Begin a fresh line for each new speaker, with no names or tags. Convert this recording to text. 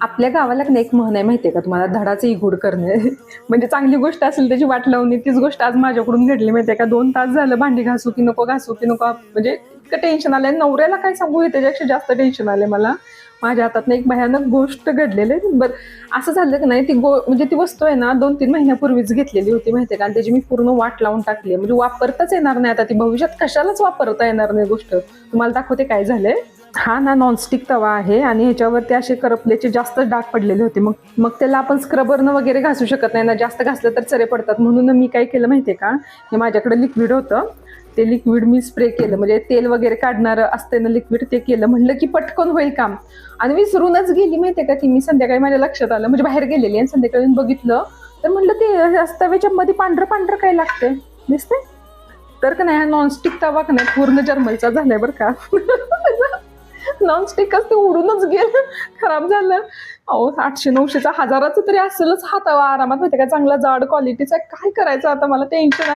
आपल्या गावाला ना एक म्हण आहे माहितीये का तुम्हाला, धडाचे इगुड करणे. म्हणजे चांगली गोष्ट असेल त्याची वाट लावणे, तीच गोष्ट आज माझ्याकडून घडली माहितीये का. 2 तास झालं भांडी घासू की नको, घासू की नको, म्हणजे इतकं टेन्शन आलंय. नवऱ्याला काय सांगू, हे त्याच्यापेक्षा जास्त टेन्शन आलंय मला. माझ्या हातात एक भयानक गोष्ट घडलेली आहे. बरं, असं झालं की नाही, म्हणजे ती वस्तू आहे ना 2-3 महिन्यापूर्वीच घेतलेली होती माहितीये का, आणि त्याची मी पूर्ण वाट लावून टाकली. म्हणजे वापरताच येणार नाही आता ती, भविष्यात कशालाच वापरता येणार नाही गोष्ट. तुम्हाला दाखवते काय झालंय. हा ना नॉनस्टिक तवा आहे आणि ह्याच्यावरती असे करपल्याचे जास्त डाग पडलेले होते. मग मग त्याला आपण स्क्रबरनं वगैरे घासू शकत नाही ना, जास्त घासलं तर चरे पडतात. म्हणून मी काय केलं माहितीये का, हे माझ्याकडे लिक्विड होतं, ते लिक्विड मी स्प्रे केलं. म्हणजे तेल वगैरे काढणारं असते ना लिक्विड, ते केलं. म्हणलं की पटकन होईल काम. आणि विसरूनच गेली माहितीये का ती. मी संध्याकाळी माझ्या लक्षात आलं, म्हणजे बाहेर गेलेली आणि संध्याकाळी बघितलं तर म्हणलं ते तव्याच्या मध्ये पांढरं पांढरं काय लागतंय दिसतंय. तर का नाही, हा नॉनस्टिक तवा का नाही पूर्ण जर्मलचा झालाय बरं का. नॉनस्टिकच ते उडूनच गेलं, खराब झालं. अहो 800-900चा 1000चा तरी असेलच हा तवा आरामात, माहिती का, चांगला जाड क्वालिटीचा. काय करायचं आता, मला टेन्शन